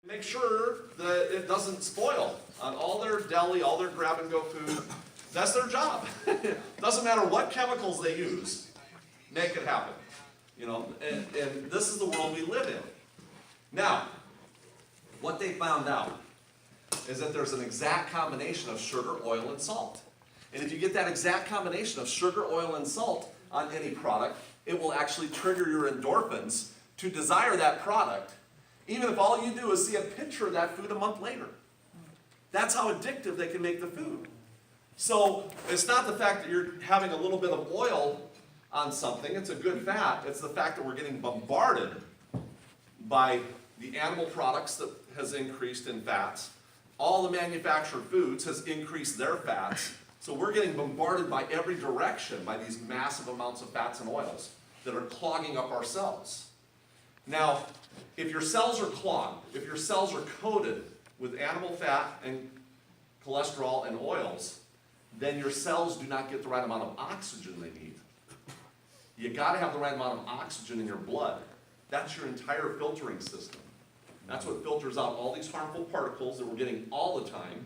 Make sure that it doesn't spoil on all their deli, all their grab-and-go food. That's their job. Doesn't matter what chemicals they use, make it happen. And this is the world we live in. Now, what they found out is that there's an exact combination of sugar, oil, and salt. And if you get that exact combination of sugar, oil, and salt on any product, it will actually trigger your endorphins to desire that product, even if all you do is see a picture of that food a month later. That's how addictive they can make the food. So it's not the fact that you're having a little bit of oil on something, it's a good fat, it's the fact that we're getting bombarded by the animal products that has increased in fats. All the manufactured foods has increased their fats. So we're getting bombarded by every direction by these massive amounts of fats and oils that are clogging up our cells. Now, if your cells are clogged, if your cells are coated with animal fat and cholesterol and oils, then your cells do not get the right amount of oxygen they need. You gotta have the right amount of oxygen in your blood. That's your entire filtering system. That's what filters out all these harmful particles that we're getting all the time.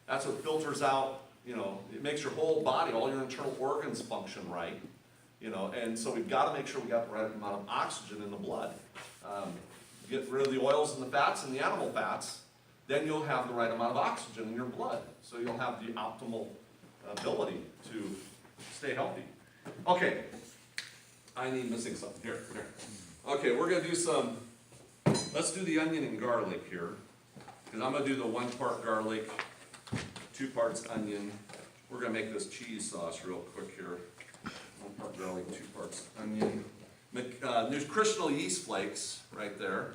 That's what filters out, it makes your whole body, all your internal organs function right. And so we've got to make sure we got the right amount of oxygen in the blood. Get rid of the oils and the fats and the animal fats, then you'll have the right amount of oxygen in your blood. So you'll have the optimal ability to stay healthy. Okay, I'm missing something. Here. Okay, we're going to do let's do the onion and garlic here. Because I'm going to do the 1 part garlic, 2 parts onion. We're going to make this cheese sauce real quick here. 1 part garlic, 2 parts onion. Nutritional yeast flakes right there.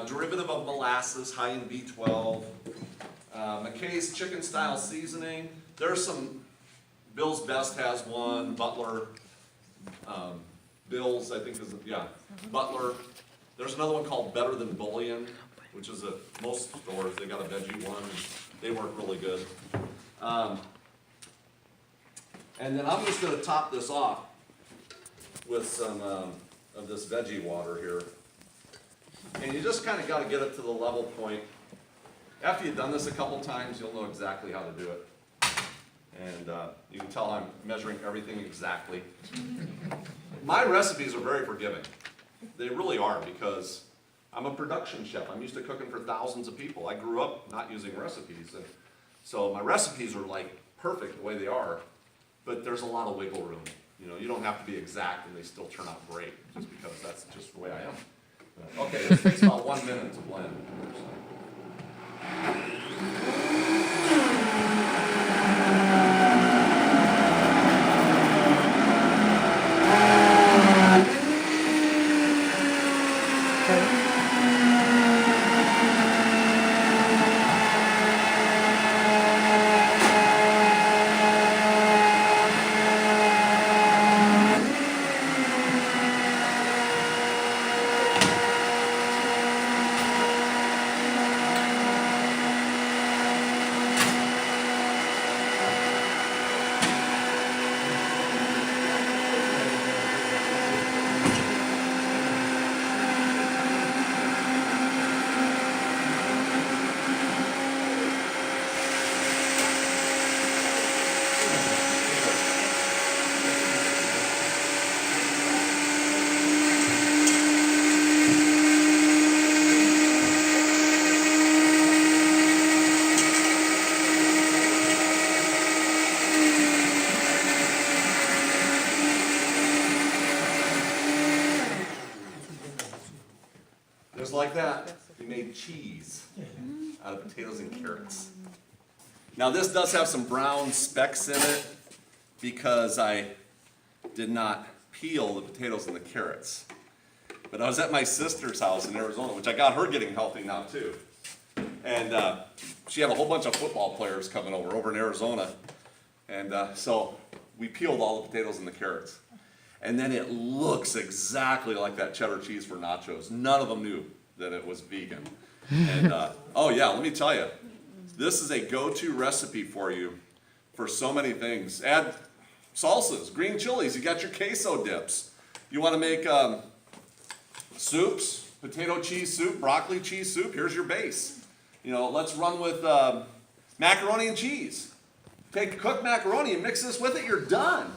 Derivative of molasses, high in B12. McKay's chicken style seasoning. There's some, Bill's Best has one, Butler, Bill's I think is, Butler. There's another one called Better Than Bouillon, which is at most stores, they got a veggie one, they work really good. And then I'm just gonna top this off with some of this veggie water here. And you just kind of got to get it to the level point. After you've done this a couple times, you'll know exactly how to do it. And you can tell I'm measuring everything exactly. My recipes are very forgiving. They really are, because I'm a production chef. I'm used to cooking for thousands of people. I grew up not using recipes. And so my recipes are like perfect the way they are, but there's a lot of wiggle room. You don't have to be exact and they still turn out great, just because that's just the way I am. Okay, it takes about 1 minute to blend. Just like that, we made cheese out of potatoes and carrots. Now this does have some brown specks in it because I did not peel the potatoes and the carrots. But I was at my sister's house in Arizona, which I got her getting healthy now too. And she had a whole bunch of football players coming over in Arizona. And so we peeled all the potatoes and the carrots. And then it looks exactly like that cheddar cheese for nachos. None of them knew that it was vegan. And oh yeah, let me tell you, this is a go-to recipe for you for so many things. Add salsas, green chilies, you got your queso dips. You want to make soups, potato cheese soup, broccoli cheese soup, here's your base. You know, let's run with macaroni and cheese. Take cooked macaroni and mix this with it, you're done.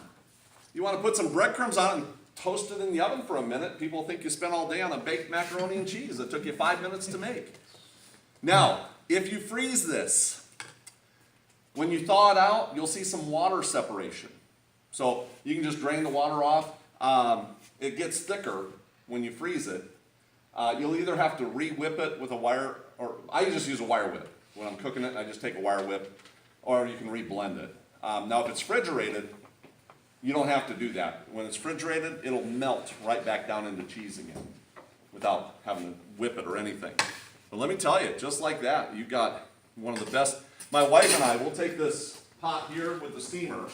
You want to put some breadcrumbs on it and toast it in the oven for a minute. People think you spent all day on a baked macaroni and cheese that took you 5 minutes to make. Now, if you freeze this, when you thaw it out, you'll see some water separation. So you can just drain the water off. It gets thicker when you freeze it. You'll either have to re-whip it with a wire, or I just use a wire whip. When I'm cooking it, I just take a wire whip, or you can re-blend it. Now if it's refrigerated, you don't have to do that. When it's refrigerated, it'll melt right back down into cheese again without having to whip it or anything. But let me tell you, just like that, you got one of the best. My wife and I, we'll take this pot here with the steamer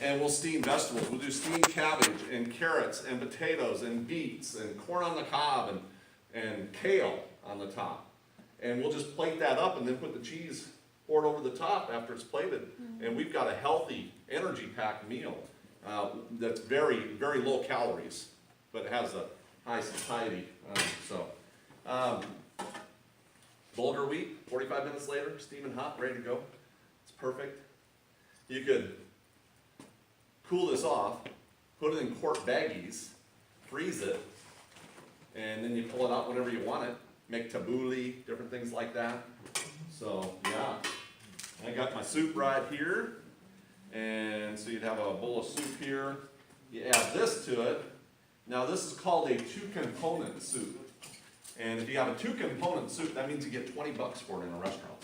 and we'll steam vegetables. We'll do steamed cabbage and carrots and potatoes and beets and corn on the cob and kale on the top. And we'll just plate that up and then put the cheese poured over the top after it's plated. And we've got a healthy, energy-packed meal that's very, very low calories, but it has a high satiety. Bulgur wheat, 45 minutes later, steaming hot, ready to go. It's perfect. You could cool this off, put it in quart baggies, freeze it, and then you pull it out whenever you want it. Make tabbouleh, different things like that. So, yeah. I got my soup right here. And so you'd have a bowl of soup here. You add this to it. Now this is called a 2-component soup. And if you have a 2-component soup, that means you get $20 for it in a restaurant.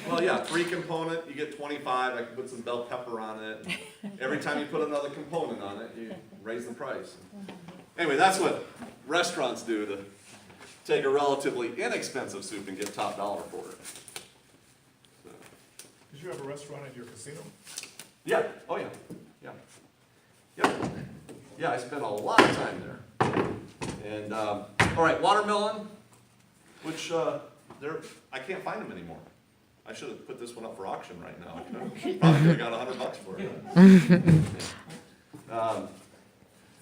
Well, yeah, 3-component, you get 25. I can put some bell pepper on it. Every time you put another component on it, you raise the price. Anyway, that's what restaurants do to take a relatively inexpensive soup and get top dollar for it. So. Did you have a restaurant at your casino? Yeah. Oh, yeah. Yeah. Yep. Yeah, I spent a lot of time there. And, all right, watermelon, which I can't find them anymore. I should have put this one up for auction right now. I probably could have got $100 for it.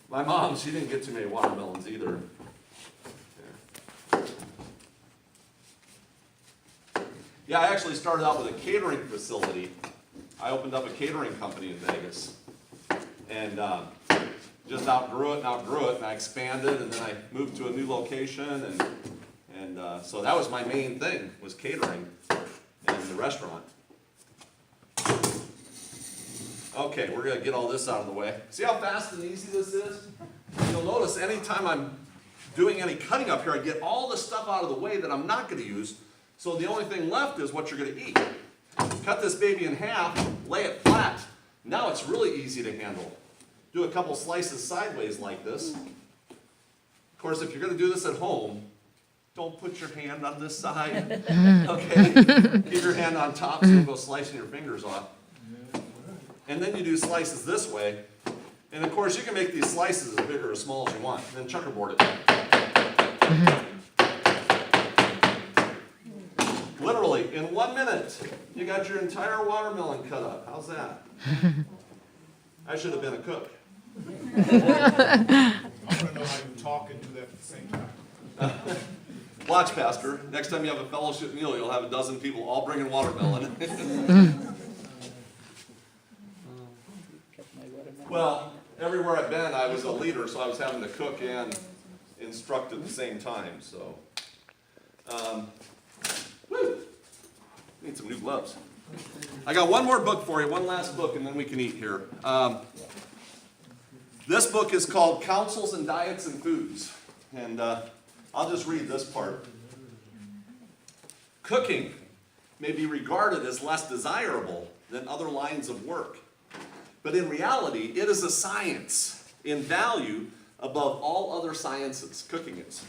My mom, she didn't get too many watermelons either. Yeah, I actually started out with a catering facility. I opened up a catering company in Vegas. And just outgrew it, and I expanded, and then I moved to a new location, and so that was my main thing, was catering and the restaurant. Okay, we're gonna get all this out of the way. See how fast and easy this is? You'll notice anytime I'm doing any cutting up here, I get all the stuff out of the way that I'm not gonna use, so the only thing left is what you're gonna eat. Cut this baby in half, lay it flat. Now it's really easy to handle. Do a couple slices sideways like this. Of course, if you're going to do this at home, don't put your hand on this side, okay? Keep your hand on top so you don't go slicing your fingers off. And then you do slices this way. And of course, you can make these slices as big or as small as you want. And then checkerboard it. Literally, in 1 minute, you got your entire watermelon cut up. How's that? I should have been a cook. I want to know how you talk and do that at the same time. Watch, Pastor. Next time you have a fellowship meal, you'll have a dozen people all bringing watermelon. Well, everywhere I've been, I was a leader, so I was having to cook and instruct at the same time. So, woo! Need some new gloves. I got one more book for you, one last book, and then we can eat here. This book is called Counsels in Diets and Foods, and I'll just read this part. Cooking may be regarded as less desirable than other lines of work, but in reality, it is a science in value above all other sciences. Cooking is.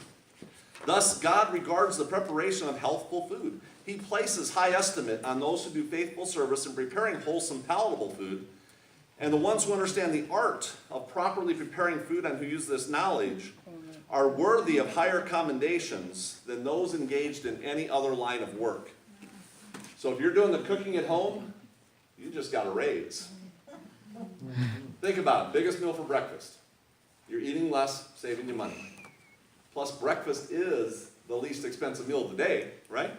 Thus, God regards the preparation of healthful food. He places high estimate on those who do faithful service in preparing wholesome, palatable food, and the ones who understand the art of properly preparing food and who use this knowledge are worthy of higher commendations than those engaged in any other line of work. So if you're doing the cooking at home, you just got a raise. Think about it, biggest meal for breakfast. You're eating less, saving you money. Plus breakfast is the least expensive meal of the day, right?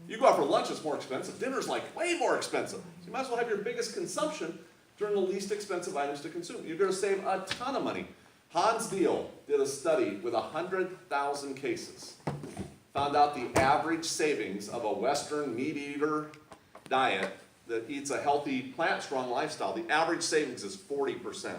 You go out for lunch, it's more expensive. Dinner's like way more expensive. So you might as well have your biggest consumption during the least expensive items to consume. You're gonna save a ton of money. Hans Deal did a study with 100,000 cases. Found out the average savings of a Western meat eater diet that eats a healthy, plant-strong lifestyle, the average savings is 40%.